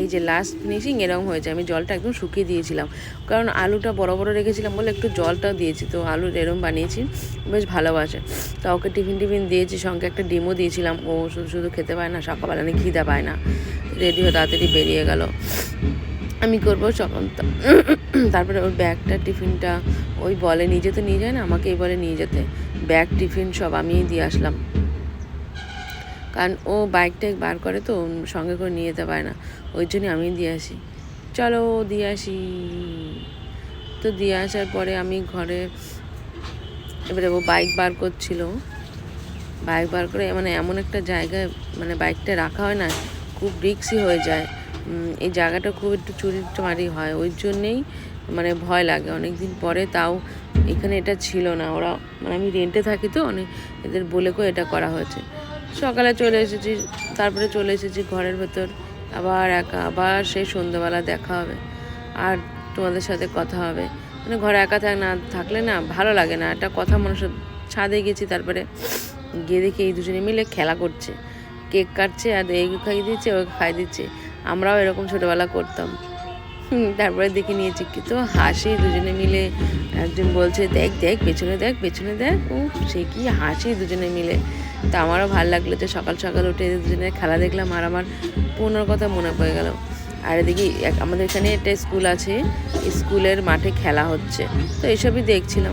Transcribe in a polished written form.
এই যে last finishing এরকম হয়েছে। আমি জলটা একদম শুকিয়ে দিয়েছিলাম, কারণ আলুটা বড় বড় রেখেছিলাম বলে একটু জলটাও দিয়েছি। তো আলুর এরকম বানিয়েছি, বেশ ভালোবাসে। তা ওকে টিফিন দিয়েছি, সঙ্গে একটা ডিমও দিয়েছিলাম। ও শুধু শুধু খেতে পায় না, সকালবেলা খিদে পায় না। রেডি হয়ে তাড়াতাড়ি বেরিয়ে গেল। আমি করবো সকাল। তারপরে ওর ব্যাগটা টিফিনটা ওই বলে নিজে তো নিয়ে যায় না, আমাকেই বলে নিয়ে যেতে। ব্যাগ টিফিন সব আমিই দিয়ে আসলাম, কারণ ও বাইকটা বার করে তো সঙ্গে করে নিয়ে যেতে পারে না, ওই জন্য আমি দিয়ে আসি। চলো দিয়ে আসি। তো দিয়ে আসার পরে আমি ঘরে, এবারে ও বাইক বার করছিল। বাইক বার করে মানে এমন একটা জায়গায় মানে বাইকটা রাখা হয় না, খুব রিস্কি হয়ে যায়। এই জায়গাটা খুব একটু চুরি চামারি হয়, ওই জন্যেই মানে ভয় লাগে। অনেক দিন পরে তাও এখানে এটা ছিল না, ওরা মানে আমি রেন্টে থাকি তো অনেক এদের বলে করে এটা করা হয়েছে। সকালে চলে এসেছি, তারপরে চলে এসেছি ঘরের ভেতর। আবার একা, আবার সেই সন্ধ্যাবেলা দেখা হবে আর তোমাদের সাথে কথা হবে। মানে ঘরে একা না থাকলে না ভালো লাগে না, একটা কথা মানুষের। ছাদে গেছি, তারপরে গিয়ে দেখি এই দুজনে মিলে খেলা করছে, কেক কাটছে আর এই খাইয়ে দিচ্ছে ওকে খাইয়ে দিচ্ছে। আমরাও এরকম ছোটোবেলা করতাম। তারপরে দেখে নিয়েছি কি তো হাসি দুজনে মিলে। একজন বলছে দেখ দেখ পেছনে দেখ পেছনে দেখ, ও সে কি হাসি দুজনে মিলে। তা আমারও ভালো লাগলো যে সকাল সকাল উঠে দুজনের খেলা দেখলাম আর আমার পুরনোর কথা মনে পড়ে গেল। আর এদিকে আমাদের এখানে একটা স্কুল আছে, স্কুলের মাঠে খেলা হচ্ছে, তো এসবই দেখছিলাম।